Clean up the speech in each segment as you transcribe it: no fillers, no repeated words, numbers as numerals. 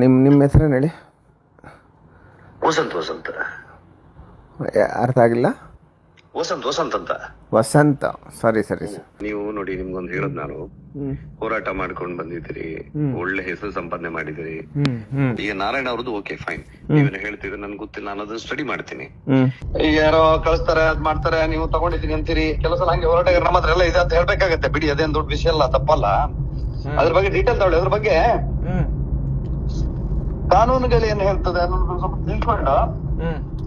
ನಿಮ್ಮ ಹೆಸರೇನು ಹೇಳಿ? ವಸಂತ್ ಅರ್ಥ ಆಗಿಲ್ಲ. ವಸಂತ್ ಅಂತ. ವಸಂತ, ಸರಿ ಸರ್. ನೀವು ನೋಡಿ, ನಿಮ್ಗೊಂದು ಹೇಳೋದು ನಾನು, ಹೋರಾಟ ಮಾಡ್ಕೊಂಡು ಬಂದಿದ್ದೀರಿ, ಒಳ್ಳೆ ಹೆಸರು ಸಂಪಾದನೆ ಮಾಡಿದಿರಿ. ಈಗ ನಾರಾಯಣ ಅವ್ರದ್ದು ಓಕೆ ಫೈನ್, ನೀವೇನು ಹೇಳ್ತೀರಿ ನನ್ಗೆ ಗೊತ್ತಿಲ್ಲ, ನಾನು ಅದನ್ನ ಸ್ಟಡಿ ಮಾಡ್ತೀನಿ. ಈಗ ಯಾರೋ ಕಳಿಸ್ತಾರೆ, ಅದ್ ಮಾಡ್ತಾರೆ, ನೀವು ತಗೊಂಡಿದ್ದೀನಿ ಅಂತೀರಿ. ಕೆಲವು ಸಲ ಹಂಗೆ ಹೋರಾಟಗಾರ ನಮ್ಮ ಹತ್ರ ಎಲ್ಲ ಇದೆ ಅಂತ ಹೇಳ್ಬೇಕಾಗತ್ತೆ. ಬಿಡಿ, ಅದೇನ್ ದೊಡ್ಡ ವಿಷಯ ಅಲ್ಲ, ತಪ್ಪಲ್ಲ. ಅದ್ರ ಬಗ್ಗೆ ಡೀಟೇಲ್ ತಗೊಳ್ಳಿ. ಅದ್ರ ಬಗ್ಗೆ ಕಾನೂನುಗಳು ಏನ್ ಹೇಳ್ತದೆ ಅನ್ನೋದು ಸ್ವಲ್ಪ ತಿಳ್ಕೊಂಡು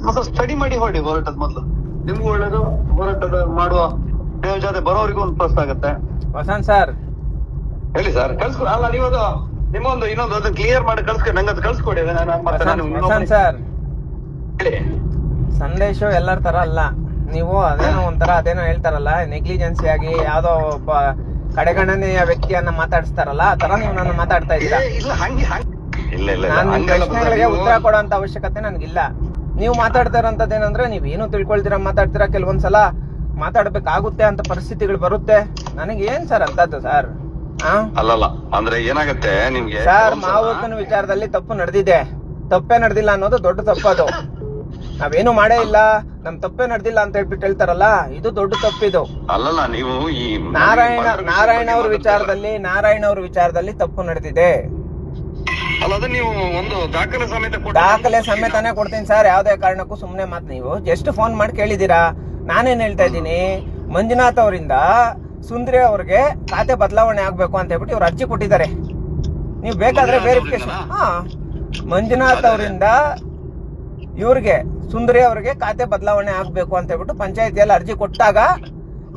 ಮತ್ತೆ ಸ್ಟಡಿ ಮಾಡಿ ಹೊಡಿ. ಹೋರಾಟದ ಮೊದಲು ನಿಮ್ಗೂ ಒಳ್ಳೇದು, ಹೋರಾಟದ ಮಾಡುವ ಜೊತೆ ಬರೋರಿಗೂ ಒಂದು ಪ್ಲಸ್ ಆಗುತ್ತೆ. ವಸಂತ್ ಸರ್ ಹೇಳಿ ಸರ್, ಕಳ್ಸ್ಕೊ. ಅಲ್ಲ, ನೀವದು ನಿಮ್ಮೊಂದು ಇನ್ನೊಂದು ಅದನ್ನ ಕ್ಲಿಯರ್ ಮಾಡಿ ಕಳ್ಸ್ಕೊ, ನಂಗೆ ಅದು ಕಳ್ಸ್ಕೊಡಿ. ವಸಂತ್ ಸರ್, ಸಂದೇಶ ಎಲ್ಲರ ತರ ಅಲ್ಲ. ನೀವು ಅದೇನೋ ಒಂಥರ ಅದೇನೋ ಹೇಳ್ತಾರಲ್ಲ, ನೆಗ್ಲಿಜೆನ್ಸಿ ಆಗಿ ಯಾವ್ದೋ ಒಬ್ಬ ಕಡೆಗಣನೆಯ ವ್ಯಕ್ತಿಯನ್ನ ಮಾತಾಡಿಸ್ತಾರಲ್ಲ, ಆ ತರ ನೀವು ನನ್ನ ಮಾತಾಡ್ತಾ ಇದ್ದೀರಾ. ನಾನು ಪ್ರಶ್ನೆಗಳಿಗೆ ಉತ್ತರ ಕೊಡುವಂತ ಅವಶ್ಯಕತೆ ನನ್ಗಿಲ್ಲ. ನೀವು ಮಾತಾಡ್ತಾ ಇರೋಂಥದ್ದು ಏನಂದ್ರೆ, ನೀವೇನು ತಿಳ್ಕೊಳ್ತೀರಾ, ಮಾತಾಡ್ತೀರಾ. ಕೆಲವೊಂದ್ಸಲ ಮಾತಾಡ್ಬೇಕಾಗುತ್ತೆ ಅಂತ ಪರಿಸ್ಥಿತಿಗಳು ಬರುತ್ತೆ. ನನಗೆ ಏನ್ ಸರ್ ಅಂತದ್ದು ಸರ್? ಅಲ್ಲಲ್ಲ, ಅಂದ್ರೆ ಏನಾಗತ್ತೆ ನಿಮ್ಗೆ ಸರ್, ಮಾವುತನ ವಿಚಾರದಲ್ಲಿ ತಪ್ಪು ನಡೆದಿದೆ. ತಪ್ಪೇ ನಡೆದಿಲ್ಲ ಅನ್ನೋದು ದೊಡ್ಡ ತಪ್ಪದು. ನಾವೇನು ಮಾಡೇ ಇಲ್ಲ, ನಮ್ ತಪ್ಪೇ ನಡೆದಿಲ್ಲ ಅಂತ ಹೇಳ್ಬಿಟ್ಟು ಹೇಳ್ತಾರಲ್ಲ, ಇದು ದೊಡ್ಡ ತಪ್ಪಿದು. ಅಲ್ಲಲ್ಲ, ನೀವು ಈ ನಾರಾಯಣ ಅವ್ರ ವಿಚಾರದಲ್ಲಿ ತಪ್ಪು ನಡೆದಿದೆ. ನೀವು ಒಂದು ದಾಖಲೆ ಸಮೇತನೇ ಕೊಡ್ತೀನಿ ಸರ್. ಯಾವ್ದೇ ಕಾರಣಕ್ಕೂ ಸುಮ್ನೆ ಮಾತು. ನೀವು ಜಸ್ಟ್ ಫೋನ್ ಮಾಡಿ ಕೇಳಿದೀರಾ. ನಾನೇನ್ ಹೇಳ್ತಾ ಇದ್ದೀನಿ, ಮಂಜುನಾಥ್ ಅವರಿಂದ ಸುಂದ್ರಿ ಅವ್ರಿಗೆ ಖಾತೆ ಬದಲಾವಣೆ ಆಗ್ಬೇಕು ಅಂತ ಹೇಳ್ಬಿಟ್ಟು ಇವ್ರು ಅರ್ಜಿ ಕೊಟ್ಟಿದ್ದಾರೆ. ನೀವು ಬೇಕಾದ್ರೆ ವೆರಿಫಿಕೇಶನ್. ಮಂಜುನಾಥ್ ಅವರಿಂದ ಇವ್ರಿಗೆ ಸುಂದರಿ ಅವ್ರಿಗೆ ಖಾತೆ ಬದಲಾವಣೆ ಆಗ್ಬೇಕು ಅಂತ ಹೇಳ್ಬಿಟ್ಟು ಪಂಚಾಯತಿಯಲ್ಲಿ ಅರ್ಜಿ ಕೊಟ್ಟಾಗ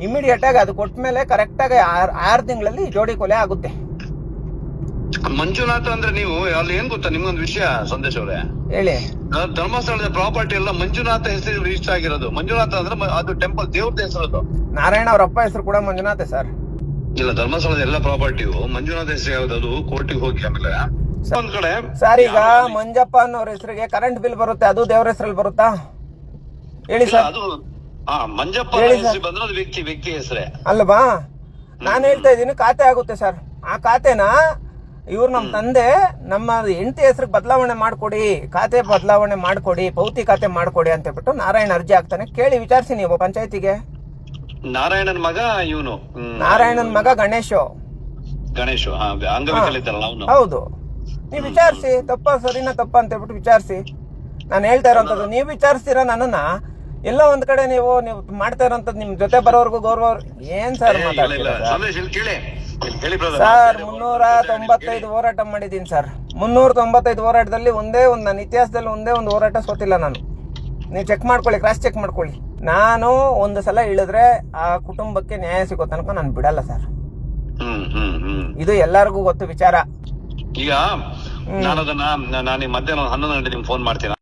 ಇಮಿಡಿಯೇಟ್ ಆಗಿ ಅದು ಕೊಟ್ಟ ಮೇಲೆ ಕರೆಕ್ಟ್ ಆಗಿ 6 ತಿಂಗಳಲ್ಲಿ ಜೋಡಿ ಕೊಲೆ ಆಗುತ್ತೆ. ಮಂಜುನಾಥ ಅಂದ್ರೆ ನೀವು ಅಲ್ಲಿ ಏನ್ ಗೊತ್ತಾ, ನಿಮ್ಗೊಂದು ವಿಷಯ ಸಂದೇಶ್ ಅವರೇ ಹೇಳಿ. ಧರ್ಮಸ್ಥಳದ ಪ್ರಾಪರ್ಟಿ ಎಲ್ಲ ಮಂಜುನಾಥ ಹೆಸರು ರಿಜಿಸ್ಟರ್ ಆಗಿರೋದು. ಮಂಜುನಾಥ ಅಂದ್ರೆ ಅದು ಟೆಂಪಲ್ ದೇವ್ರದ ಹೆಸರು. ನಾರಾಯಣ ಅವ್ರ ಅಪ್ಪ ಹೆಸರು ಕೂಡ ಮಂಜುನಾಥ ಸರ್. ಇಲ್ಲ, ಧರ್ಮಸ್ಥಳದ ಎಲ್ಲ ಪ್ರಾಪರ್ಟಿಯು ಮಂಜುನಾಥ ಹೆಸರು ಯಾವ್ದು, ಕೋರ್ಟಿಗೆ ಹೋಗಿ ಆಮೇಲೆ ಒಂದ್ ಕಡೆ ಸರ್. ಈಗ ಮಂಜಪ್ಪ ಅನ್ನೋರ ಹೆಸರಿಗೆ ಕರೆಂಟ್ ಬಿಲ್ ಬರುತ್ತೆ, ಅದು ದೇವ್ರ ಹೆಸರಲ್ಲಿ ಬರುತ್ತಾ ಹೇಳಿ ಸರ್? ಅದು ಮಂಜಪ್ಪ ಹೆಸರು ಬಂದ್ರೆ ಅದು ವ್ಯಕ್ತಿ ಹೆಸರೇ ಅಲ್ವಾ? ನಾನು ಹೇಳ್ತಾ ಇದ್ದೀನಿ, ಖಾತೆ ಆಗುತ್ತೆ ಸರ್. ಆ ಖಾತೆನ ಇವ್ರು ನಮ್ಮ ತಂದೆ ನಮ್ಮ ಹೆಂಡತಿ ಹೆಸರಿಗೆ ಬದಲಾವಣೆ ಮಾಡ್ಕೊಡಿ, ಖಾತೆ ಬದಲಾವಣೆ ಮಾಡ್ಕೊಡಿ, ಪೌತಿ ಖಾತೆ ಮಾಡ್ಕೊಡಿ ಅಂತ ಹೇಳ್ಬಿಟ್ಟು ನಾರಾಯಣ ಅರ್ಜಿ ಹಾಕ್ತಾನೆ. ಕೇಳಿ ವಿಚಾರಿಸಿ ನೀವು ಪಂಚಾಯತಿಗೆ. ನಾರಾಯಣನ್ ಮಗ ಇವನು, ನಾರಾಯಣನ್ ಮಗ ಗಣೇಶ್ ಅಂಗವಿಕಲಿತಲ್ಲ ಅವನು. ಹೌದು, ನೀವು ವಿಚಾರಿಸಿ. ತಪ್ಪ ಸರಿನಾ ತಪ್ಪ ಅಂತ ಹೇಳ್ಬಿಟ್ಟು ವಿಚಾರಿಸಿ. ನಾನು ಹೇಳ್ತಾ ಇರೋಂಥದ್ದು ನೀವು ವಿಚಾರಿಸ್ತೀರಾ ನನ್ನನ್ನ. ಎಲ್ಲೋ ಒಂದ್ ಕಡೆ ನೀವು ಮಾಡ್ತಾ ಇರೋಂಥದ್ದು ನಿಮ್ ಜೊತೆ ಬರೋರ್ಗು ಗೌರವ ಏನ್ ಸರ್ ಮಾತಾಡ್ತೀರಾ ಸರ್? 395 ಹೋರಾಟ ಮಾಡಿದ್ದೀನಿ ಸರ್. 395 ಹೋರಾಟದಲ್ಲಿ ಒಂದೇ ಒಂದು ನನ್ನ ಇತಿಹಾಸದಲ್ಲಿ ಒಂದೇ ಒಂದು ಹೋರಾಟ ಸೋತಿಲ್ಲ ನಾನು. ನೀವು ಚೆಕ್ ಮಾಡ್ಕೊಳ್ಳಿ, ಕ್ರಾಸ್ ಚೆಕ್ ಮಾಡ್ಕೊಳ್ಳಿ. ನಾನು ಒಂದು ಸಲ ಇಳಿದ್ರೆ ಆ ಕುಟುಂಬಕ್ಕೆ ನ್ಯಾಯ ಸಿಗೋ ತನಕ ನಾನು ಬಿಡಲ್ಲ ಸರ್. ಇದು ಎಲ್ಲರಿಗೂ ಗೊತ್ತು ವಿಚಾರ. ಈಗ ನಾನು ಮಧ್ಯಾಹ್ನ 11 ಗಂಟೆ ನಿಮ್ಗೆ ಫೋನ್ ಮಾಡ್ತೀನಿ.